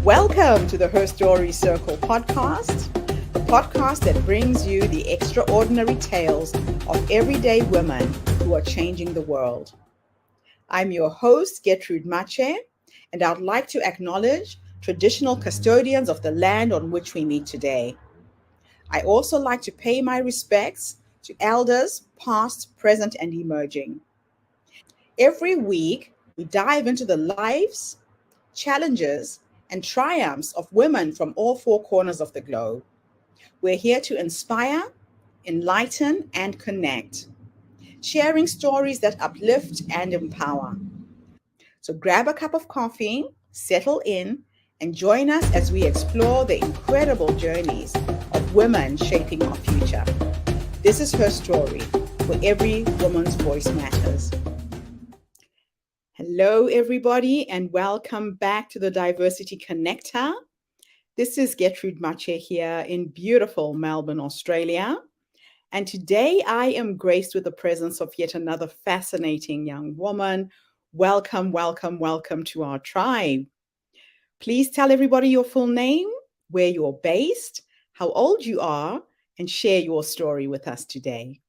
Welcome to the Her Story Circle podcast, the podcast that brings you the extraordinary tales of everyday women who are changing the world. I'm your host, Gertrude Mache, and I'd like to acknowledge traditional custodians of the land on which we meet today. I also like to pay my respects to elders, past, present, and emerging. Every week, we dive into the lives, challenges, and triumphs of women from all four corners of the globe. We're here to inspire, enlighten, and connect, sharing stories that uplift and empower. So grab a cup of coffee, settle in, and join us as we explore the incredible journeys of women shaping our future. This is Her Story, where every woman's voice matters. Hello, everybody, and welcome back to the DiversityConnector. This is Gertrude Mache here in beautiful Melbourne, Australia. And today I am graced with the presence of yet another fascinating young woman. Welcome, welcome, welcome to our tribe. Please tell everybody your full name, where you're based, how old you are, and share your story with us today.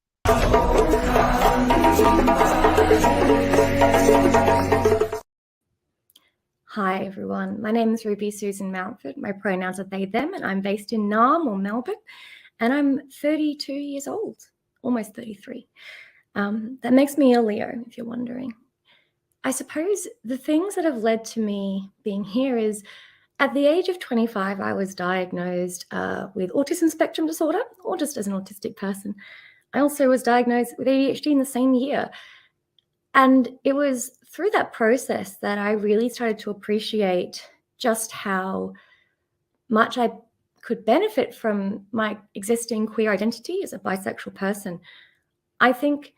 Hi everyone, my name is Ruby Susan Mountford. My pronouns are they, them, and I'm based in Naarm or Melbourne, and I'm 32 years old, almost 33. That makes me a Leo, if you're wondering. I suppose the things that have led to me being here is at the age of 25, I was diagnosed with autism spectrum disorder, or just as an autistic person. I also was diagnosed with ADHD in the same year. And it was through that process that I really started to appreciate just how much I could benefit from my existing queer identity as a bisexual person. I think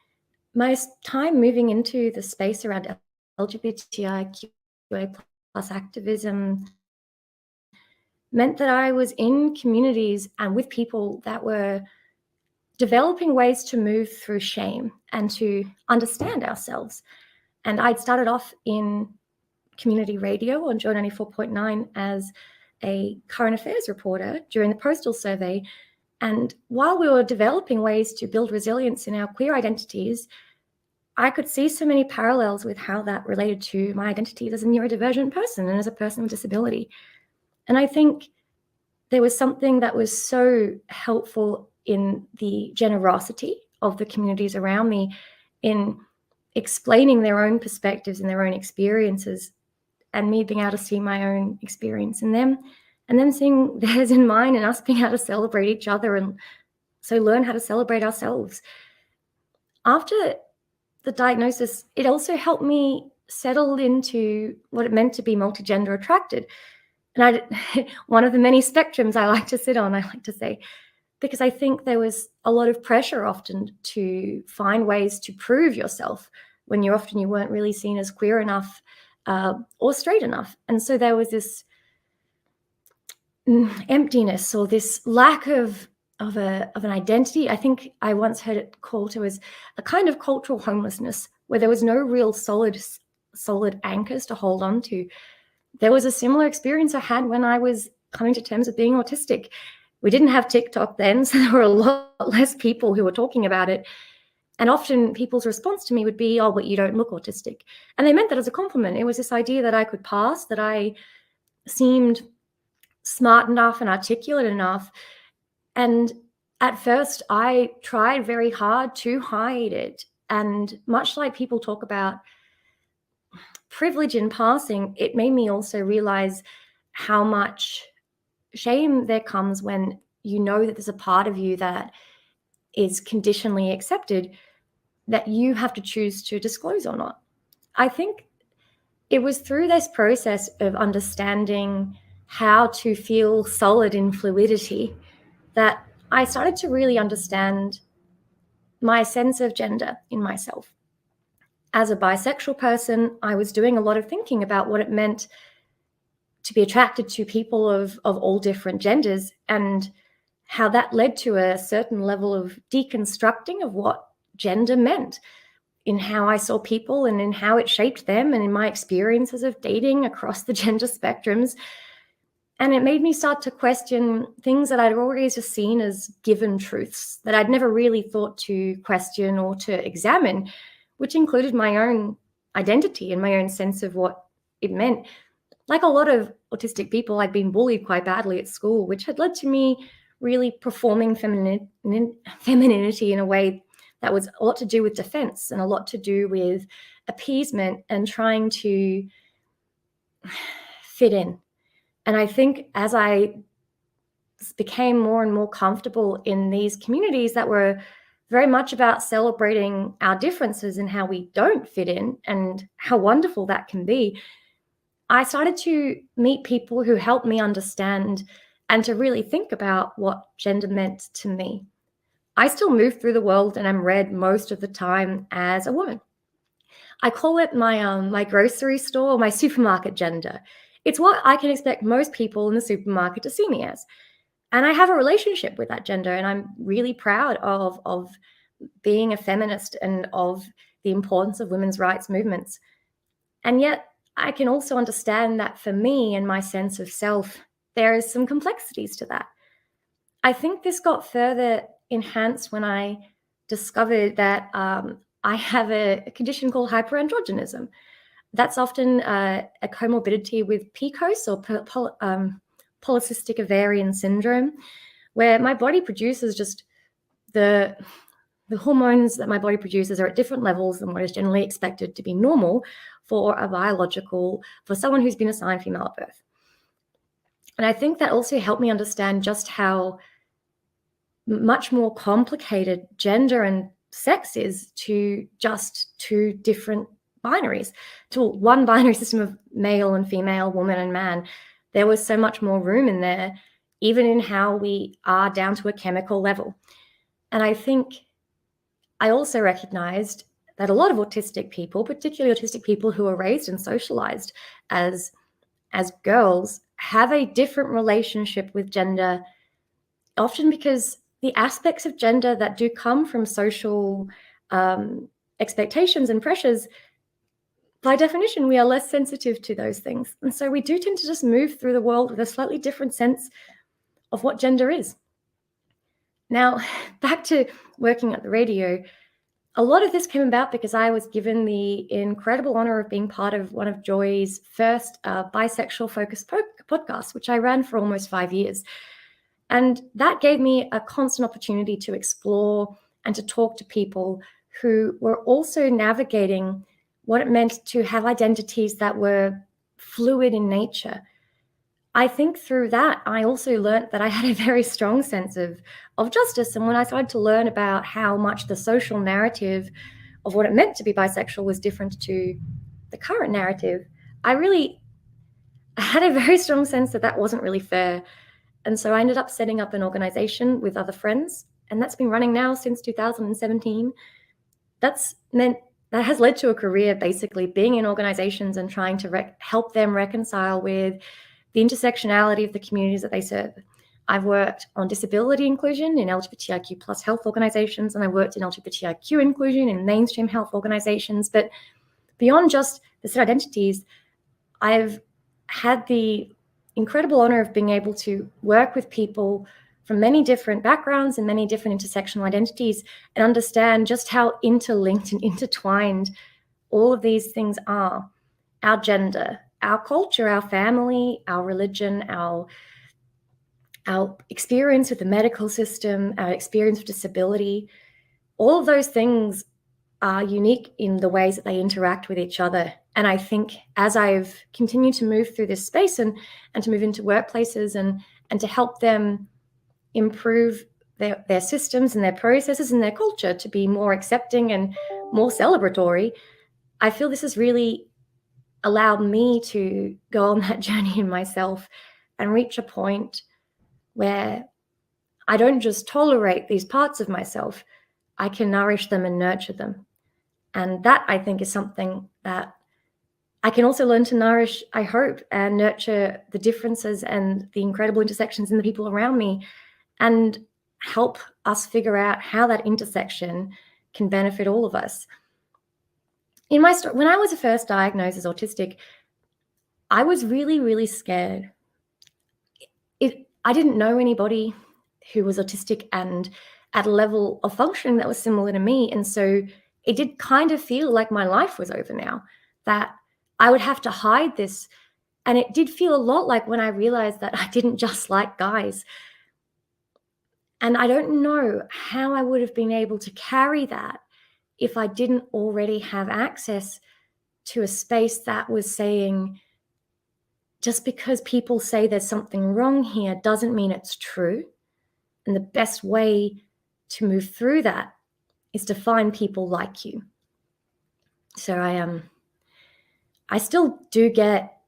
my time moving into the space around LGBTQ plus activism meant that I was in communities and with people that were developing ways to move through shame and to understand ourselves. And I'd started off in community radio on Joy 94.9 as a current affairs reporter during the postal survey. And while we were developing ways to build resilience in our queer identities, I could see so many parallels with how that related to my identity as a neurodivergent person and as a person with disability. And I think there was something that was so helpful in the generosity of the communities around me in explaining their own perspectives and their own experiences, and me being able to see my own experience in them and them seeing theirs in mine, and us being able to celebrate each other and so learn how to celebrate ourselves. After the diagnosis, it also helped me settle into what it meant to be multigender attracted. And one of the many spectrums I like to sit on, I like to say, because I think there was a lot of pressure often to find ways to prove yourself when you weren't really seen as queer enough or straight enough. And so there was this emptiness or this lack of an identity. I think I once heard it called to as a kind of cultural homelessness, where there was no real solid anchors to hold on to. There was a similar experience I had when I was coming to terms with being autistic. We didn't have TikTok then, so there were a lot less people who were talking about it. And often people's response to me would be, oh, but you don't look autistic. And they meant that as a compliment. It was this idea that I could pass, that I seemed smart enough and articulate enough. And at first, I tried very hard to hide it. And much like people talk about privilege in passing, it made me also realize how much shame there comes when you know that there's a part of you that is conditionally accepted that you have to choose to disclose or not. I think it was through this process of understanding how to feel solid in fluidity that I started to really understand my sense of gender in myself. As a bisexual person, I was doing a lot of thinking about what it meant to be attracted to people of all different genders, and how that led to a certain level of deconstructing of what gender meant in how I saw people and in how it shaped them, and in my experiences of dating across the gender spectrums. And it made me start to question things that I'd always just seen as given truths that I'd never really thought to question or to examine, which included my own identity and my own sense of what it meant. Like a lot of autistic people, I'd been bullied quite badly at school, which had led to me really performing femininity in a way that was a lot to do with defense and a lot to do with appeasement and trying to fit in. And I think as I became more and more comfortable in these communities that were very much about celebrating our differences and how we don't fit in and how wonderful that can be, I started to meet people who helped me understand and to really think about what gender meant to me. I still move through the world and I'm read most of the time as a woman. I call it my grocery store, my supermarket gender. It's what I can expect most people in the supermarket to see me as. And I have a relationship with that gender, and I'm really proud of being a feminist and of the importance of women's rights movements. And yet, I can also understand that for me and my sense of self, there is some complexities to that. I think this got further enhanced when I discovered that I have a condition called hyperandrogenism. That's often a comorbidity with PCOS or polycystic ovarian syndrome, where my body produces just the hormones that my body produces are at different levels than what is generally expected to be normal for someone who's been assigned female at birth. And I think that also helped me understand just how much more complicated gender and sex is to just two different binaries, to one binary system of male and female, woman and man. There was so much more room in there, even in how we are down to a chemical level. And I think I also recognized that a lot of autistic people, particularly autistic people who are raised and socialized as girls, have a different relationship with gender, often because the aspects of gender that do come from social expectations and pressures, by definition, we are less sensitive to those things. And so we do tend to just move through the world with a slightly different sense of what gender is. Now, back to working at the radio, a lot of this came about because I was given the incredible honor of being part of one of Joy's first bisexual-focused podcasts, which I ran for almost 5 years. And that gave me a constant opportunity to explore and to talk to people who were also navigating what it meant to have identities that were fluid in nature. I think through that, I also learned that I had a very strong sense of justice. And when I started to learn about how much the social narrative of what it meant to be bisexual was different to the current narrative, I really had a very strong sense that that wasn't really fair. And so I ended up setting up an organization with other friends, and that's been running now since 2017. That has led to a career basically being in organizations and trying to help them reconcile with the intersectionality of the communities that they serve. I've worked on disability inclusion in LGBTIQ plus health organizations, and I worked in LGBTIQ inclusion in mainstream health organizations. But beyond just the set identities, I've had the incredible honor of being able to work with people from many different backgrounds and many different intersectional identities and understand just how interlinked and intertwined all of these things are. Our gender, our culture, our family, our religion, our experience with the medical system, our experience with disability, all of those things are unique in the ways that they interact with each other. And I think as I've continued to move through this space and to move into workplaces and to help them improve their systems and their processes and their culture to be more accepting and more celebratory, I feel this has really allowed me to go on that journey in myself and reach a point where I don't just tolerate these parts of myself, I can nourish them and nurture them. And that, I think, is something that I can also learn to nourish, I hope, and nurture the differences and the incredible intersections in the people around me and help us figure out how that intersection can benefit all of us. In my story, when I was first diagnosed as autistic, I was really, really scared. I didn't know anybody who was autistic and at a level of functioning that was similar to me. And so it did kind of feel like my life was over now, that I would have to hide this. And it did feel a lot like when I realized that I didn't just like guys. And I don't know how I would have been able to carry that if I didn't already have access to a space that was saying, just because people say there's something wrong here doesn't mean it's true. And the best way to move through that is to find people like you. So I still do get,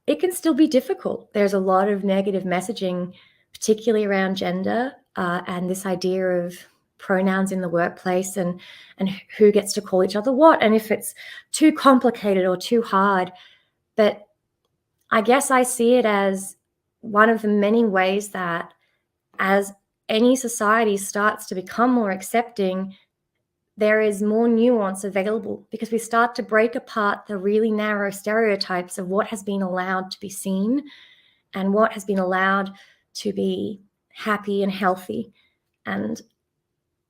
it can still be difficult. There's a lot of negative messaging, particularly around gender and this idea of pronouns in the workplace and who gets to call each other what, and if it's too complicated or too hard. But I guess I see it as one of the many ways that as any society starts to become more accepting, there is more nuance available because we start to break apart the really narrow stereotypes of what has been allowed to be seen and what has been allowed to be happy and healthy. And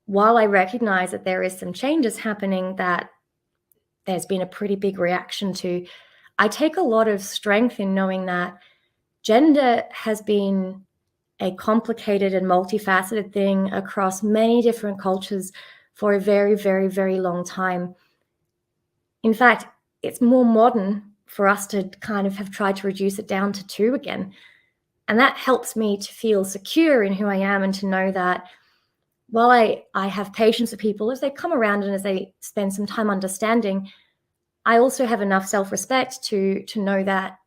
while I recognize that there is some changes happening that there's been a pretty big reaction to, I take a lot of strength in knowing that gender has been a complicated and multifaceted thing across many different cultures for a very, very, very long time. In fact, it's more modern for us to kind of have tried to reduce it down to 2 again. And that helps me to feel secure in who I am and to know that while I have patience with people as they come around and as they spend some time understanding, I also have enough self-respect to know that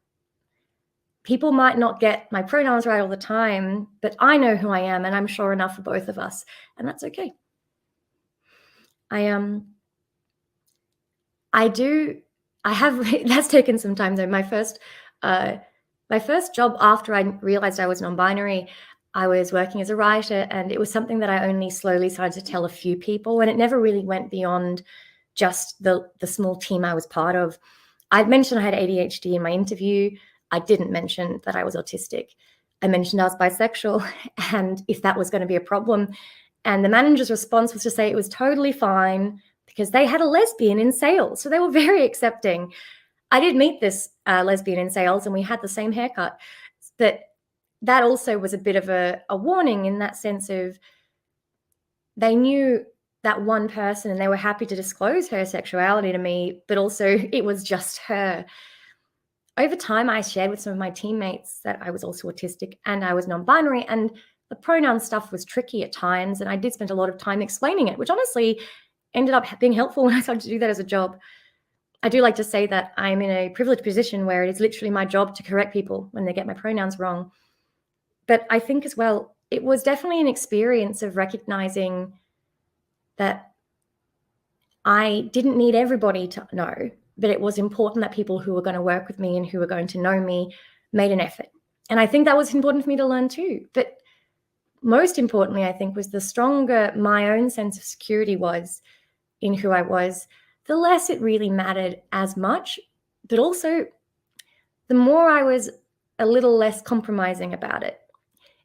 people might not get my pronouns right all the time, but I know who I am and I'm sure enough for both of us, and that's okay. I have that's taken some time though. My first job after I realized I was non-binary, I was working as a writer, and it was something that I only slowly started to tell a few people, and it never really went beyond just the small team I was part of. I'd mentioned I had ADHD in my interview. I didn't mention that I was autistic. I mentioned I was bisexual and if that was going to be a problem. And the manager's response was to say it was totally fine because they had a lesbian in sales. So they were very accepting. I did meet this lesbian in sales and we had the same haircut. But that also was a bit of a warning in that sense of they knew that one person and they were happy to disclose her sexuality to me, but also it was just her. Over time, I shared with some of my teammates that I was also autistic and I was non-binary, and the pronoun stuff was tricky at times, and I did spend a lot of time explaining it, which honestly ended up being helpful when I started to do that as a job. I do like to say that I'm in a privileged position where it is literally my job to correct people when they get my pronouns wrong. But I think as well, it was definitely an experience of recognizing that I didn't need everybody to know, but it was important that people who were going to work with me and who were going to know me made an effort. And I think that was important for me to learn too. But most importantly, I think, was the stronger my own sense of security was in who I was, the less it really mattered as much, but also the more I was a little less compromising about it.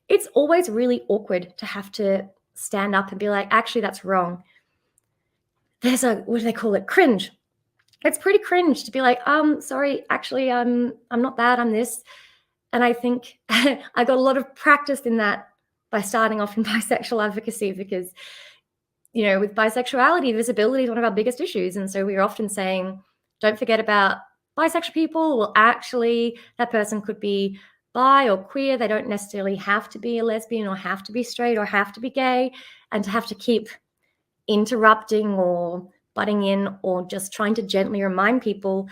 It's always really awkward to have to stand up and be like, actually, that's wrong. There's what do they call it? Cringe. It's pretty cringe to be like, sorry, actually, I'm not that, I'm this. And I think I got a lot of practice in that by starting off in bisexual advocacy because, you know, with bisexuality, visibility is one of our biggest issues. And so we're often saying, don't forget about bisexual people. Well, actually, that person could be bi or queer. They don't necessarily have to be a lesbian or have to be straight or have to be gay. And to have to keep interrupting or butting in or just trying to gently remind people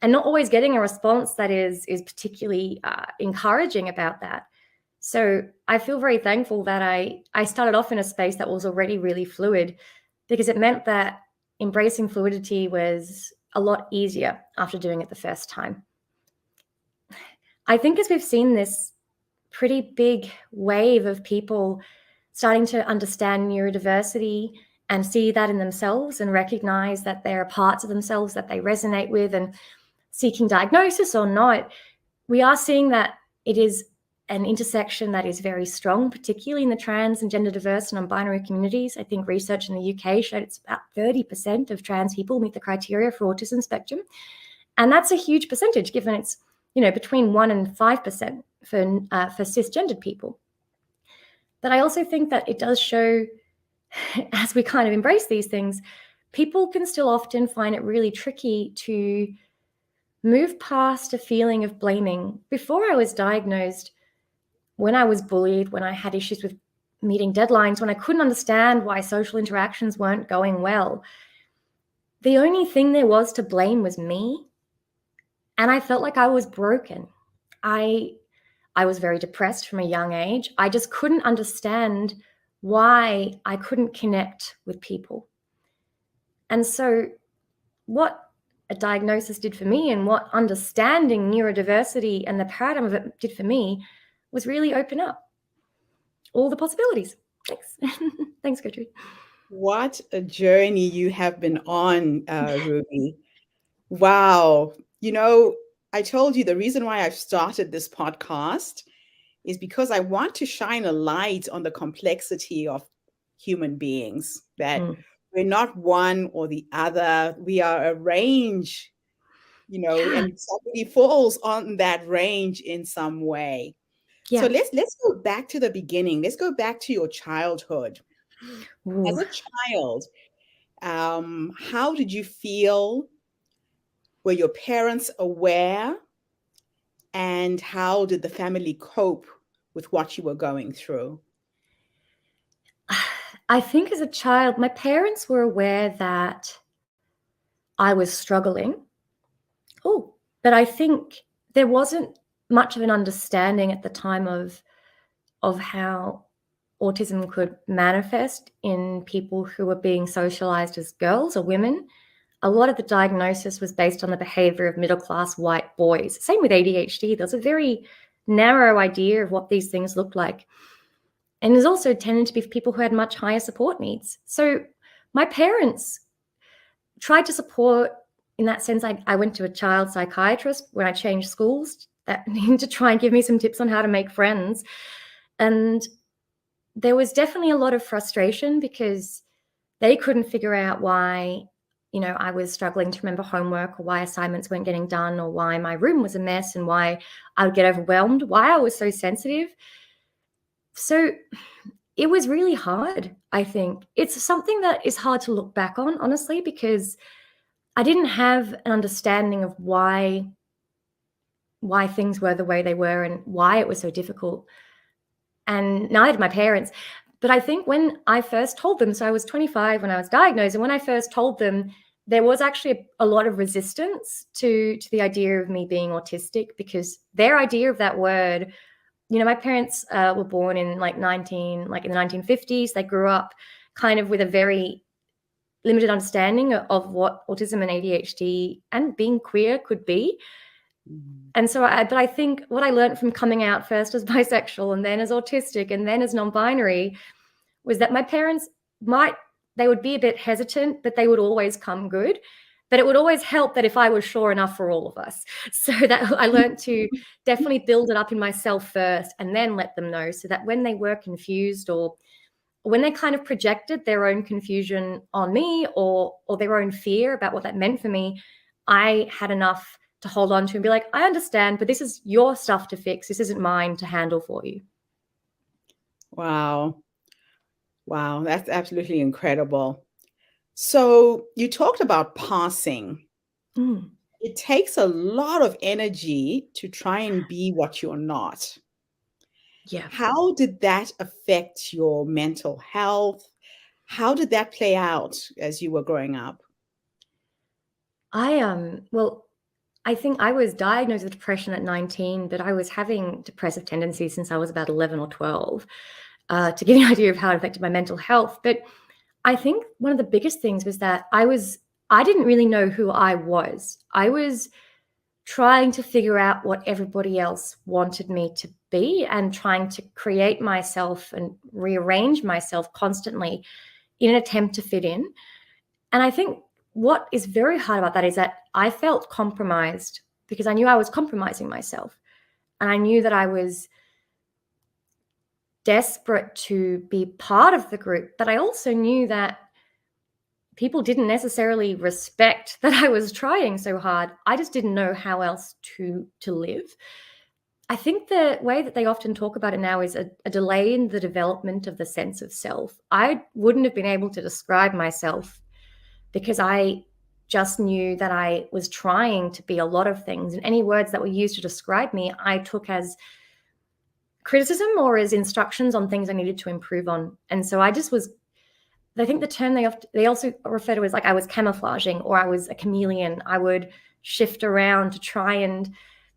and not always getting a response that is particularly encouraging about that. So I feel very thankful that I started off in a space that was already really fluid, because it meant that embracing fluidity was a lot easier after doing it the first time. I think as we've seen this pretty big wave of people starting to understand neurodiversity and see that in themselves and recognize that there are parts of themselves that they resonate with and seeking diagnosis or not, we are seeing that It is an intersection that is very strong, particularly in the trans and gender diverse and non-binary communities. I think research in the UK showed it's about 30% of trans people meet the criteria for autism spectrum. And that's a huge percentage, given it's, between 1% and 5% for cisgendered people. But I also think that it does show, as we kind of embrace these things, people can still often find it really tricky to move past a feeling of blaming. Before I was diagnosed, when I was bullied, when I had issues with meeting deadlines, when I couldn't understand why social interactions weren't going well, the only thing there was to blame was me. And I felt like I was broken. I was very depressed from a young age. I just couldn't understand why I couldn't connect with people. And so what a diagnosis did for me and what understanding neurodiversity and the paradigm of it did for me was really open up all the possibilities. Thanks. Thanks, Gertrude. What a journey you have been on, Ruby. Wow. I told you the reason why I've started this podcast is because I want to shine a light on the complexity of human beings, that we're not one or the other. We are a range, and somebody falls on that range in some way. Yeah. So let's go back to the beginning. Let's go back to your childhood. Ooh. As a child, how did you feel? Were your parents aware? And how did the family cope with what you were going through? I think as a child, my parents were aware that I was struggling. But I think there wasn't much of an understanding at the time of how autism could manifest in people who were being socialized as girls or women. A lot of the diagnosis was based on the behavior of middle-class white boys. Same with ADHD. There's a very narrow idea of what these things looked like. And there's also tended to be people who had much higher support needs. So my parents tried to support, in that sense. I went to a child psychiatrist when I changed schools to try and give me some tips on how to make friends. And there was definitely a lot of frustration because they couldn't figure out why, I was struggling to remember homework, or why assignments weren't getting done, or why my room was a mess, and why I would get overwhelmed, why I was so sensitive. So it was really hard, I think. It's something that is hard to look back on, honestly, because I didn't have an understanding of why things were the way they were and why it was so difficult. And neither did my parents. But I think when I first told them, so I was 25 when I was diagnosed, and when I first told them, there was actually a lot of resistance to the idea of me being autistic, because their idea of that word, my parents were born in in the 1950s. They grew up kind of with a very limited understanding of what autism and ADHD and being queer could be. And so, but I think what I learned from coming out first as bisexual and then as autistic and then as non-binary was that my parents they would be a bit hesitant, but they would always come good. But it would always help that if I was sure enough for all of us. So that I learned to definitely build it up in myself first and then let them know, so that when they were confused or when they kind of projected their own confusion on me or their own fear about what that meant for me, I had enough to hold on to and be like, I understand, but this is your stuff to fix. This isn't mine to handle for you. Wow. Wow, that's absolutely incredible. So you talked about passing. It takes a lot of energy to try and be what you're not. Yeah. How did that affect your mental health? How did that play out as you were growing up? I think I was diagnosed with depression at 19, but I was having depressive tendencies since I was about 11 or 12, to give you an idea of how it affected my mental health. But I think one of the biggest things was that I didn't really know who I was. I was trying to figure out what everybody else wanted me to be and trying to create myself and rearrange myself constantly in an attempt to fit in. And I think what is very hard about that is that I felt compromised because I knew I was compromising myself. And I knew that I was desperate to be part of the group, but I also knew that people didn't necessarily respect that I was trying so hard. I just didn't know how else to live. I think the way that they often talk about it now is a delay in the development of the sense of self. I wouldn't have been able to describe myself because I just knew that I was trying to be a lot of things, and any words that were used to describe me, I took as criticism or as instructions on things I needed to improve on. And so I just was, I think the term they also refer to as like I was camouflaging or I was a chameleon. I would shift around to try and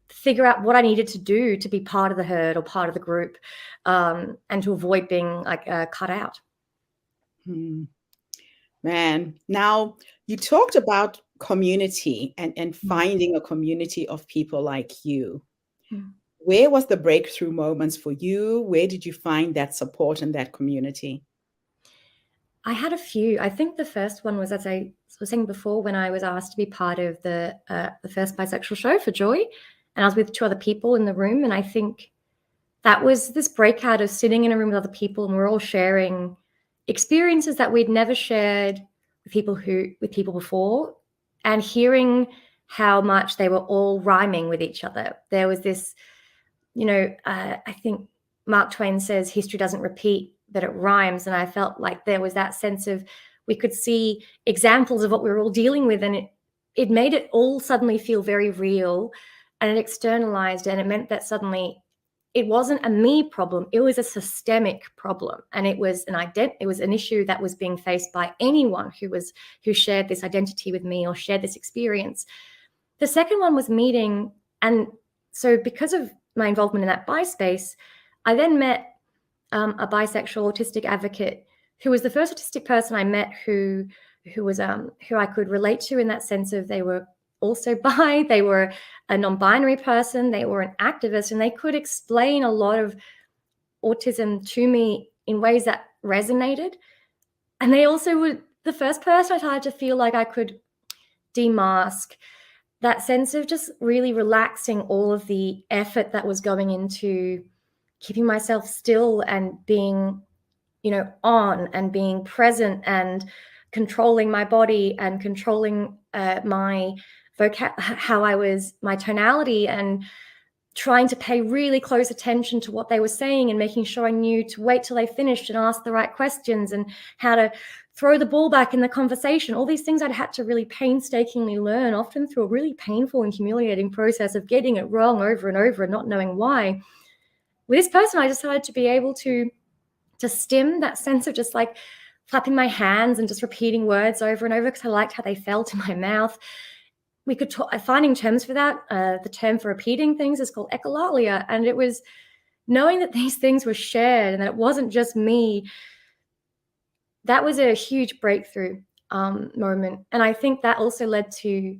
figure out what I needed to do to be part of the herd or part of the group, and to avoid being like cut out. Man, now you talked about community and finding a community of people like you. Where was the breakthrough moments for you? Where did you find that support in that community? I had a few. I think the first one was, as I was saying before, when I was asked to be part of the first bisexual show for Joy, and I was with 2 other people in the room, and I think that was this breakout of sitting in a room with other people, and we're all sharing experiences that we'd never shared with people before, and hearing how much they were all rhyming with each other. There was this, I think Mark Twain says history doesn't repeat, but it rhymes. And I felt like there was that sense of we could see examples of what we were all dealing with, and it made it all suddenly feel very real, and it externalized, and it meant that suddenly it wasn't a me problem, it was a systemic problem, and it was an issue that was being faced by anyone who shared this identity with me or shared this experience. The second one was meeting, and so because of my involvement in that bi space, I then met a bisexual autistic advocate who was the first autistic person I met who I could relate to in that sense of they were also bi, they were a non-binary person, they were an activist, and they could explain a lot of autism to me in ways that resonated. And they also were the first person I started to feel like I could demask that sense of just really relaxing all of the effort that was going into keeping myself still and being, on and being present and controlling my body and controlling my my tonality, and trying to pay really close attention to what they were saying and making sure I knew to wait till they finished and ask the right questions and how to throw the ball back in the conversation. All these things I'd had to really painstakingly learn, often through a really painful and humiliating process of getting it wrong over and over and not knowing why. With this person, I decided to be able to stem that sense of just like flapping my hands and just repeating words over and over because I liked how they felt in my mouth. We could finding terms for that. The term for repeating things is called echolalia, and it was knowing that these things were shared and that it wasn't just me. That was a huge breakthrough moment, and I think that also led to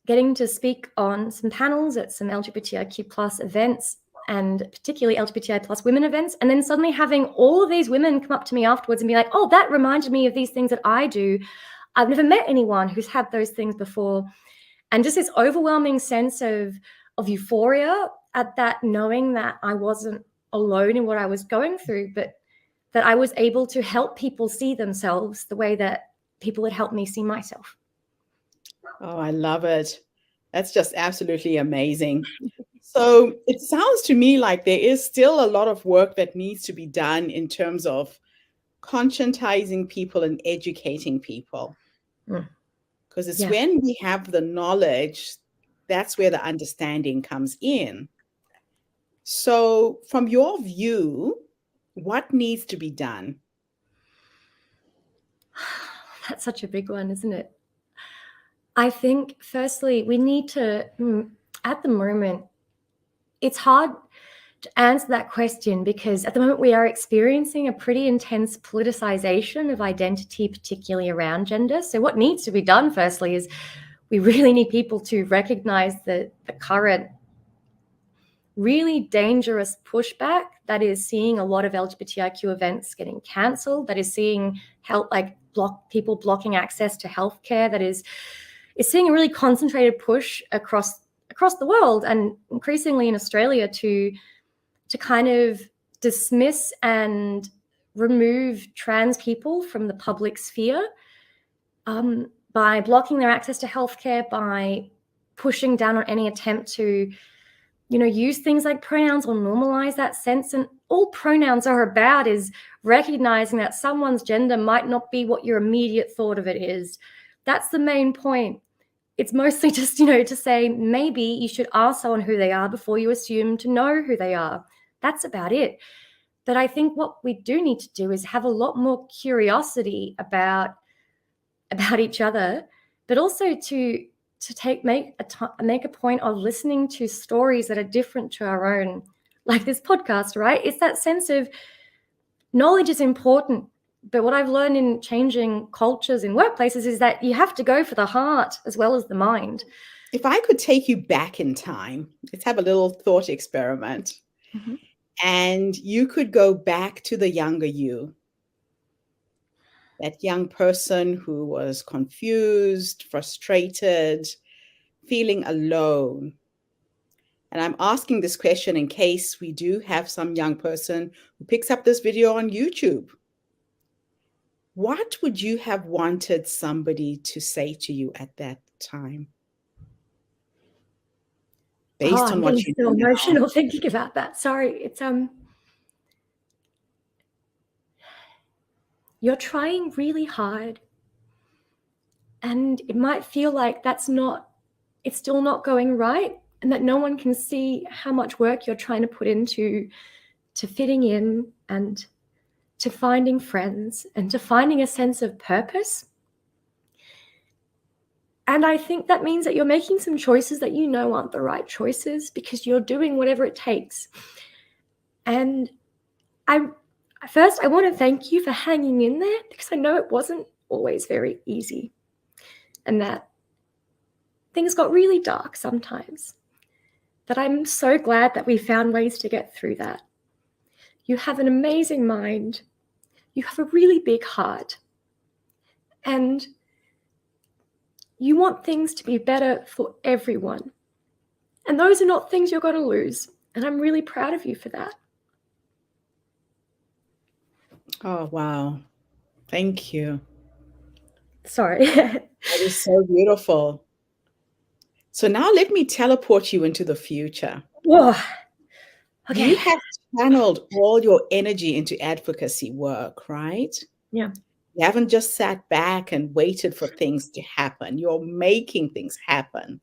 getting to speak on some panels at some LGBTIQ plus events, and particularly LGBTI plus women events, and then suddenly having all of these women come up to me afterwards and be like, oh, that reminded me of these things that I do. I've never met anyone who's had those things before. And just this overwhelming sense of euphoria at that, knowing that I wasn't alone in what I was going through, but that I was able to help people see themselves the way that people had helped me see myself. Oh, I love it. That's just absolutely amazing. So it sounds to me like there is still a lot of work that needs to be done in terms of conscientizing people and educating people. Because it's when we have the knowledge, that's where the understanding comes in. So from your view, what needs to be done? That's such a big one, isn't it? I think, firstly, we need to, at the moment, it's hard to answer that question because at the moment we are experiencing a pretty intense politicization of identity, particularly around gender. So what needs to be done, firstly, is we really need people to recognize the current really dangerous pushback that is seeing a lot of LGBTIQ events getting cancelled, that is seeing people blocking access to healthcare, that is seeing a really concentrated push across across the world and increasingly in Australia to kind of dismiss and remove trans people from the public sphere by blocking their access to healthcare, by pushing down on any attempt to, use things like pronouns or normalize that sense. And all pronouns are about is recognizing that someone's gender might not be what your immediate thought of it is. That's the main point. It's mostly just, to say maybe you should ask someone who they are before you assume to know who they are. That's about it. But I think what we do need to do is have a lot more curiosity about each other, but also to make a point of listening to stories that are different to our own, like this podcast, right? It's that sense of knowledge is important, but what I've learned in changing cultures in workplaces is that you have to go for the heart as well as the mind. If I could take you back in time, let's have a little thought experiment. Mm-hmm. And you could go back to the younger you, that young person who was confused, frustrated, feeling alone. And I'm asking this question in case we do have some young person who picks up this video on YouTube. What would you have wanted somebody to say to you at that time? Based on what you know. I'm so emotional thinking about that. Sorry, it's you're trying really hard, and it might feel like it's still not going right, and that no one can see how much work you're trying to put into fitting in and to finding friends and to finding a sense of purpose. And I think that means that you're making some choices that aren't the right choices because you're doing whatever it takes. And I want to thank you for hanging in there, because I know it wasn't always very easy and that things got really dark sometimes. But I'm so glad that we found ways to get through that. You have an amazing mind. You have a really big heart. And you want things to be better for everyone. And those are not things you're going to lose. And I'm really proud of you for that. Oh, wow. Thank you. Sorry. That is so beautiful. So now let me teleport you into the future. Whoa. Okay. You have channeled all your energy into advocacy work, right? Yeah. You haven't just sat back and waited for things to happen. You're making things happen.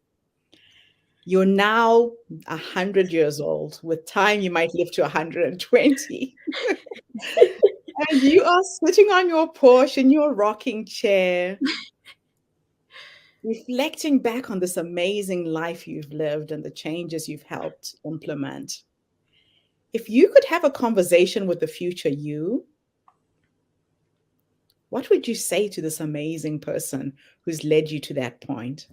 You're now 100 years old. With time, you might live to 120. And you are sitting on your porch in your rocking chair, reflecting back on this amazing life you've lived and the changes you've helped implement. If you could have a conversation with the future you, what would you say to this amazing person who's led you to that point?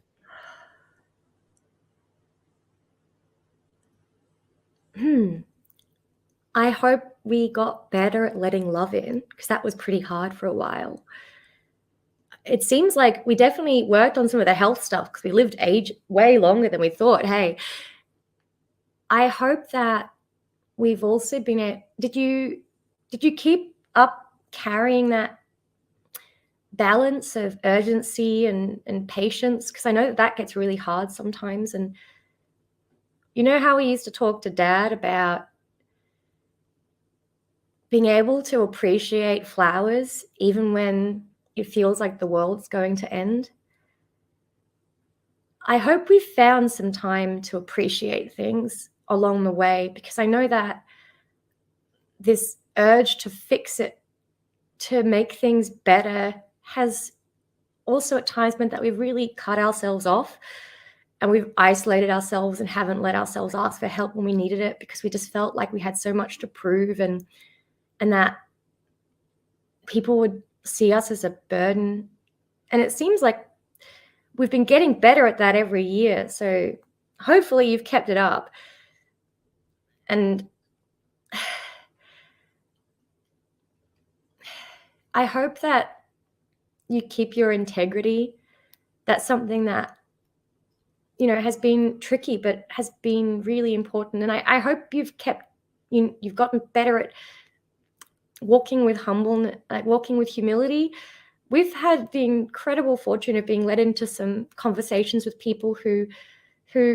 I hope we got better at letting love in, because that was pretty hard for a while. It seems like we definitely worked on some of the health stuff because we lived way longer than we thought. Hey, I hope that we've also been did you keep up carrying that balance of urgency and patience? Because I know that gets really hard sometimes. And you know how we used to talk to Dad about being able to appreciate flowers even when it feels like the world's going to end? I hope we've found some time to appreciate things along the way, because I know that this urge to fix it, to make things better, has also at times meant that we've really cut ourselves off and we've isolated ourselves and haven't let ourselves ask for help when we needed it, because we just felt like we had so much to prove and that people would see us as a burden. And it seems like we've been getting better at that every year. So hopefully you've kept it up. And I hope that you keep your integrity. That's something that has been tricky, but has been really important. And I hope you've gotten better at walking with walking with humility. We've had the incredible fortune of being led into some conversations with people who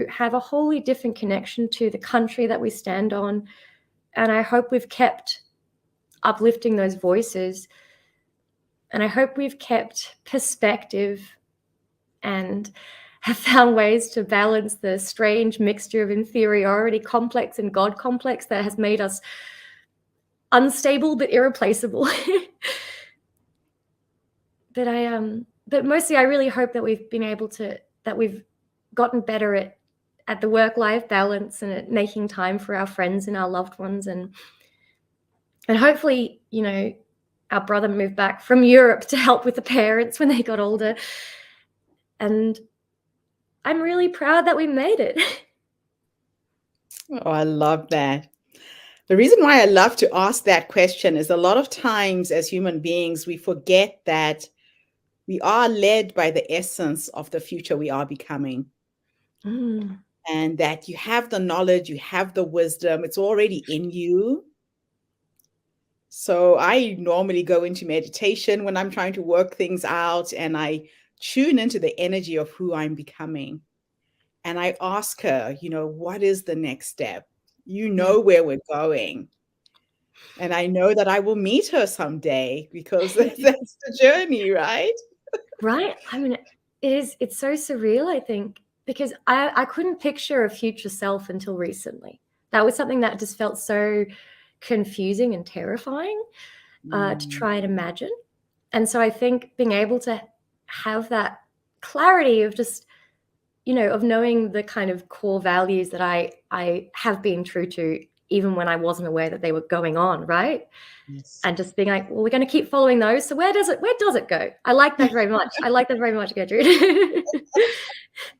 have a wholly different connection to the country that we stand on. And I hope we've kept uplifting those voices. And I hope we've kept perspective and have found ways to balance the strange mixture of inferiority complex and God complex that has made us unstable but irreplaceable. But mostly I really hope that we've gotten better at the work-life balance and at making time for our friends and our loved ones, and hopefully, our brother moved back from Europe to help with the parents when they got older. And I'm really proud that we made it. Oh, I love that. The reason why I love to ask that question is a lot of times as human beings, we forget that we are led by the essence of the future we are becoming. And that you have the knowledge, you have the wisdom, it's already in you. So I normally go into meditation when I'm trying to work things out, and I tune into the energy of who I'm becoming. And I ask her, what is the next step? Where we're going. And I know that I will meet her someday because that's the journey, right? Right. I mean, it's so surreal, I think, because I couldn't picture a future self until recently. That was something that just felt so confusing and terrifying to try and imagine. And so I think being able to have that clarity of just, of knowing the kind of core values that I have been true to, even when I wasn't aware that they were going on, right? Yes. And just being like, well, we're going to keep following those. So where does it go? I like that very much. I like that very much, Gertrude.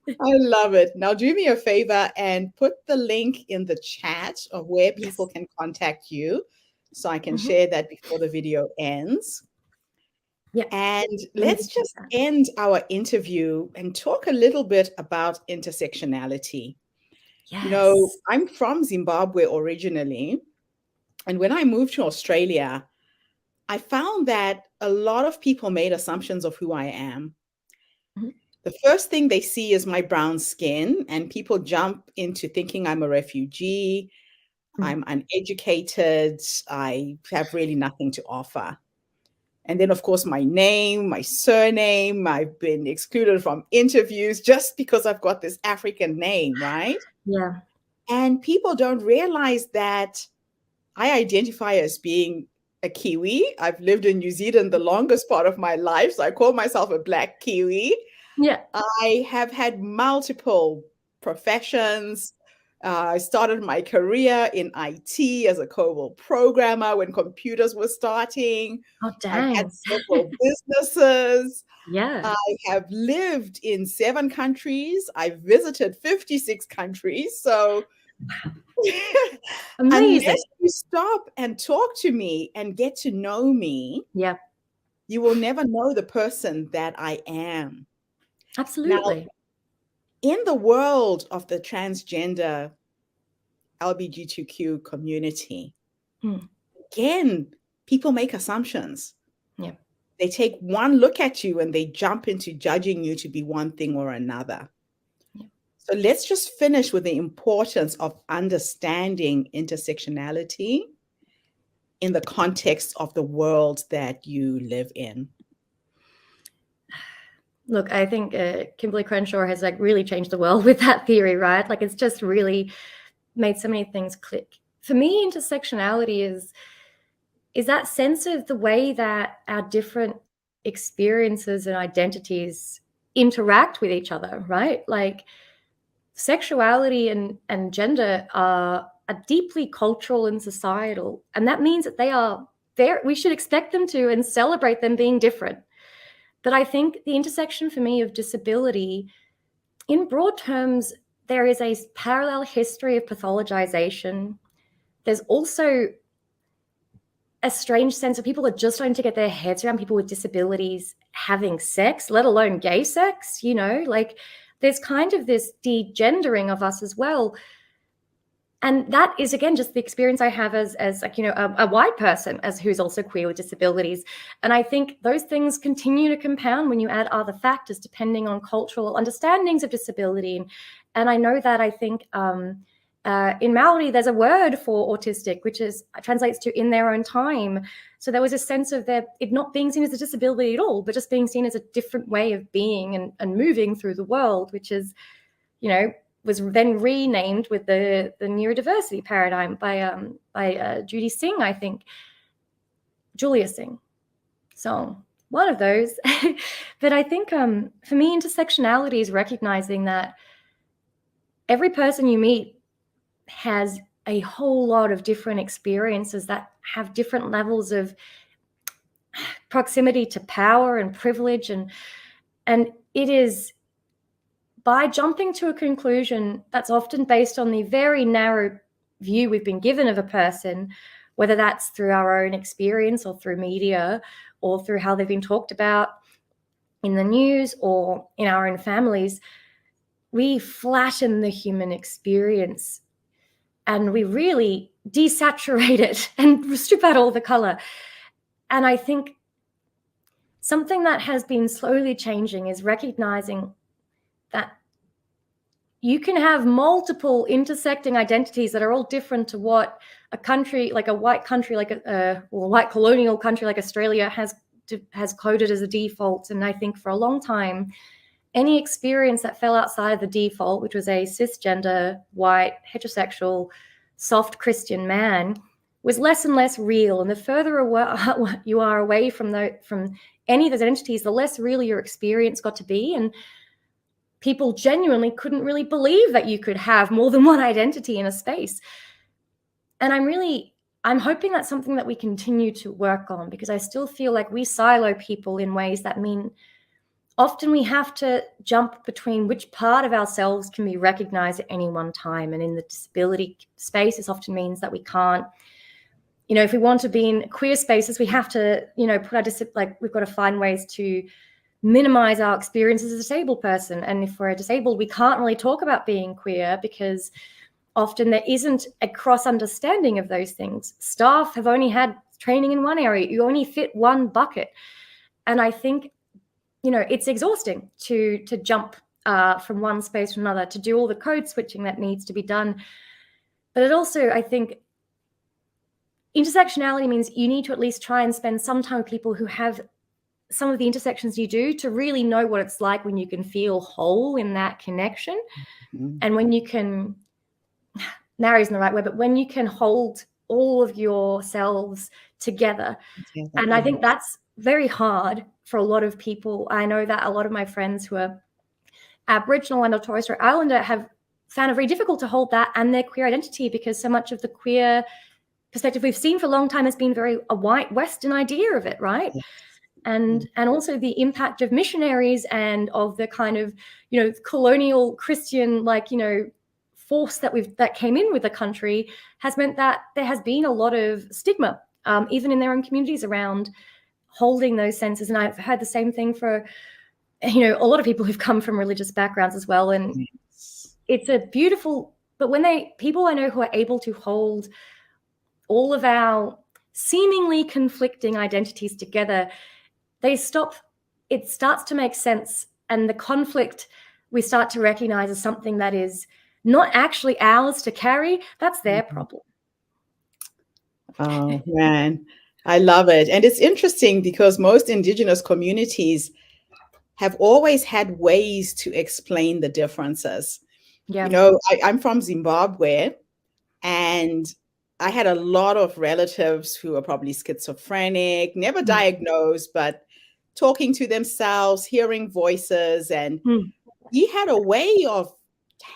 I love it. Now do me a favor and put the link in the chat of where people can contact you so I can share that before the video ends. Yeah. And let's just end our interview and talk a little bit about intersectionality. Yes. I'm from Zimbabwe originally. And when I moved to Australia, I found that a lot of people made assumptions of who I am. The first thing they see is my brown skin, and people jump into thinking I'm a refugee, I'm uneducated, I have really nothing to offer. And then, of course, my name, my surname, I've been excluded from interviews just because I've got this African name, right? Yeah. And people don't realize that I identify as being a Kiwi. I've lived in New Zealand the longest part of my life, so I call myself a Black Kiwi. Yeah. I have had multiple professions. I started my career in IT as a COBOL programmer when computers were starting. Oh, I've dang. had several businesses. Yeah. I have lived in 7 countries. I've visited 56 countries. So Amazing. unless you stop and talk to me and get to know me, you will never know the person that I am. Absolutely. Now, in the world of the transgender LGBTQ community, again, people make assumptions. Yeah. They take one look at you and they jump into judging you to be one thing or another. Yeah. So let's just finish with the importance of understanding intersectionality in the context of the world that you live in. Look, I think Kimberly Crenshaw has really changed the world with that theory, right? It's just really made so many things click. For me, intersectionality is that sense of the way that our different experiences and identities interact with each other, right? Sexuality and gender are deeply cultural and societal, and that means that they are there. We should expect them to and celebrate them being different. But I think the intersection for me of disability, in broad terms, there is a parallel history of pathologization. There's also a strange sense of people are just starting to get their heads around people with disabilities having sex, let alone gay sex, there's kind of this degendering of us as well. And that is, again, just the experience I have as like, you know, a white person who's also queer with disabilities. And I think those things continue to compound when you add other factors depending on cultural understandings of disability. And I know that I think in Maori, there's a word for autistic, which translates to in their own time. So there was a sense of it not being seen as a disability at all, but just being seen as a different way of being and moving through the world, which is, you know, was then renamed with the neurodiversity paradigm by Judy Singh, I think, Julia Singh. So one of those. But I think for me, intersectionality is recognizing that every person you meet has a whole lot of different experiences that have different levels of proximity to power and privilege, and it is by jumping to a conclusion that's often based on the very narrow view we've been given of a person, whether that's through our own experience or through media or through how they've been talked about in the news or in our own families, we flatten the human experience and we really desaturate it and strip out all the color. And I think something that has been slowly changing is recognizing that you can have multiple intersecting identities that are all different to what a country, like a white country, like a white colonial country like Australia has coded as a default. And I think for a long time, any experience that fell outside of the default, which was a cisgender, white, heterosexual, soft Christian man, was less and less real. And the further you are away from any of those entities, the less real your experience got to be. And people genuinely couldn't really believe that you could have more than one identity in a space. And I'm hoping that's something that we continue to work on, because I still feel like we silo people in ways that mean often we have to jump between which part of ourselves can be recognized at any one time. And in the disability space, this often means that we can't, you know, if we want to be in queer spaces, we have to, you know, we've got to find ways to minimize our experience as a disabled person. And if we're disabled, we can't really talk about being queer because often there isn't a cross understanding of those things. Staff have only had training in one area. You only fit one bucket. And I think, you know, it's exhausting to jump from one space to another, to do all the code switching that needs to be done. But it also, I think, intersectionality means you need to at least try and spend some time with people who have some of the intersections you do, to really know what it's like when you can feel whole in that connection. Mm-hmm. And when you can, marry isn't the right word, but when you can hold all of yourselves together. And I think that's very hard for a lot of people. I know that a lot of my friends who are Aboriginal and Torres Strait Islander have found it very difficult to hold that and their queer identity, because so much of the queer perspective we've seen for a long time has been very a white Western idea of it, right? Yes. And also the impact of missionaries and of the kind of, you know, colonial Christian, like, you know, force that came in with the country has meant that there has been a lot of stigma, even in their own communities, around holding those senses. And I've heard the same thing for, you know, a lot of people who've come from religious backgrounds as well. And it's a beautiful, but when people I know who are able to hold all of our seemingly conflicting identities together, it starts to make sense. And the conflict we start to recognize as something that is not actually ours to carry. That's their problem. Oh, man, I love it. And it's interesting because most Indigenous communities have always had ways to explain the differences. Yeah. You know, I'm from Zimbabwe, and I had a lot of relatives who are probably schizophrenic, never diagnosed, but talking to themselves, hearing voices. And he had a way of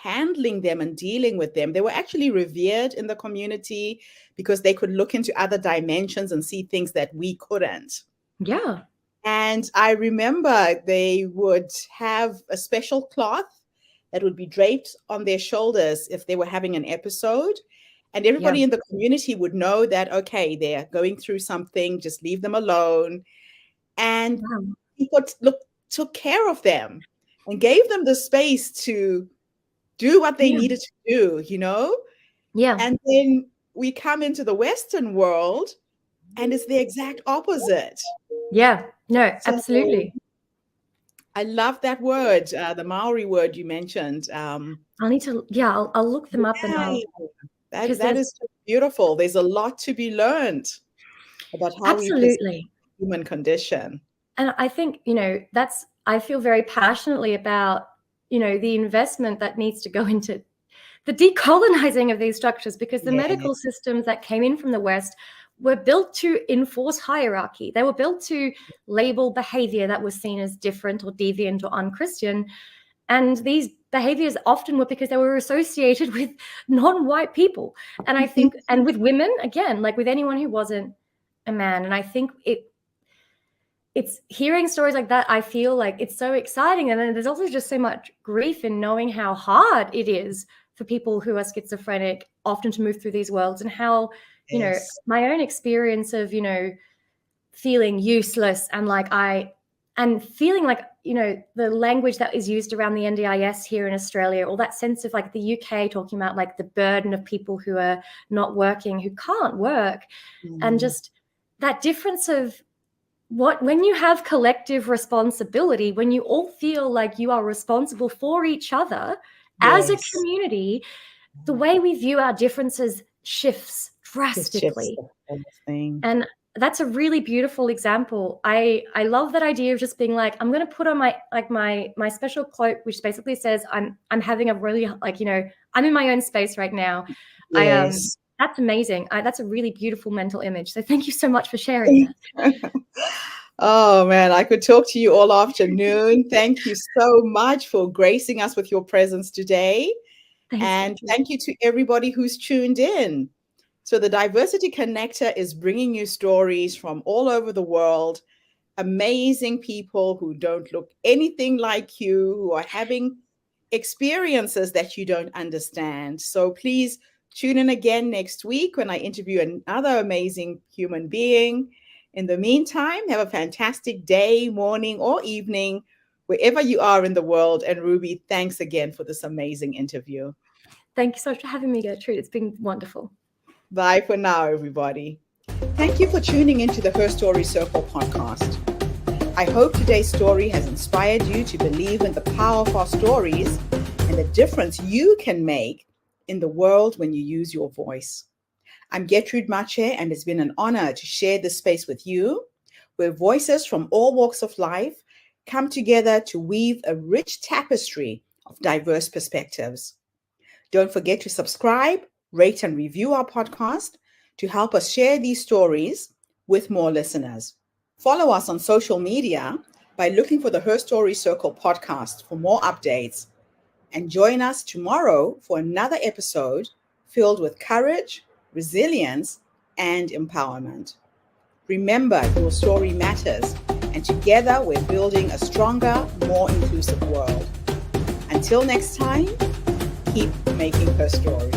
handling them and dealing with them. They were actually revered in the community because they could look into other dimensions and see things that we couldn't. Yeah. And I remember they would have a special cloth that would be draped on their shoulders if they were having an episode. And everybody in the community would know that, okay, they're going through something, just leave them alone. And people took care of them. and gave them the space to do what they Yeah. needed to do, you know? Yeah. And then we come into the Western world and it's the exact opposite. Yeah. No, So absolutely. I love that word, the Maori word you mentioned. I'll need to, I'll look them up, and Yeah, because that is beautiful. There's a lot to be learned about how we perceive absolutely. the human condition. And I think, I feel very passionately about, the investment that needs to go into the decolonizing of these structures, because the medical Yes. systems that came in from the West were built to enforce hierarchy. They were built to label behavior that was seen as different or deviant or unchristian. And these behaviors often were because they were associated with non-white people. And I think, and with women, again, like with anyone who wasn't a man. And I think it's hearing stories like that, I feel like it's so exciting. And then there's also just so much grief in knowing how hard it is for people who are schizophrenic often to move through these worlds, and how, Yes. my own experience of, feeling useless and feeling like, the language that is used around the NDIS here in Australia, or that sense of like the UK talking about like the burden of people who are not working, who can't work, and just that difference of when you have collective responsibility, when you all feel like you are responsible for each other as a community, the way we view our differences shifts drastically. And that's a really beautiful example. I love that idea of just being like, I'm going to put on my special cloak, which basically says I'm having a really, I'm in my own space right now. Yes. That's amazing. That's a really beautiful mental image. So thank you so much for sharing that. Oh man, I could talk to you all afternoon. Thank you so much for gracing us with your presence today. And thank you to everybody who's tuned in. So the Diversity Connector is bringing you stories from all over the world, amazing people who don't look anything like you, who are having experiences that you don't understand. So please tune in again next week when I interview another amazing human being. In the meantime, have a fantastic day, morning, or evening, wherever you are in the world. And Ruby, thanks again for this amazing interview. Thank you so much for having me, Gertrude. It's been wonderful. Bye for now, everybody. Thank you for tuning into the Her Story Circle podcast. I hope today's story has inspired you to believe in the power of our stories and the difference you can make in the world when you use your voice. I'm Gertrude Mache, and it's been an honor to share this space with you, where voices from all walks of life come together to weave a rich tapestry of diverse perspectives. Don't forget to subscribe, rate, and review our podcast to help us share these stories with more listeners. Follow us on social media by looking for the Her Story Circle podcast for more updates. And join us tomorrow for another episode filled with courage, resilience, and empowerment. Remember, your story matters, and together we're building a stronger, more inclusive world. Until next time, keep making her story.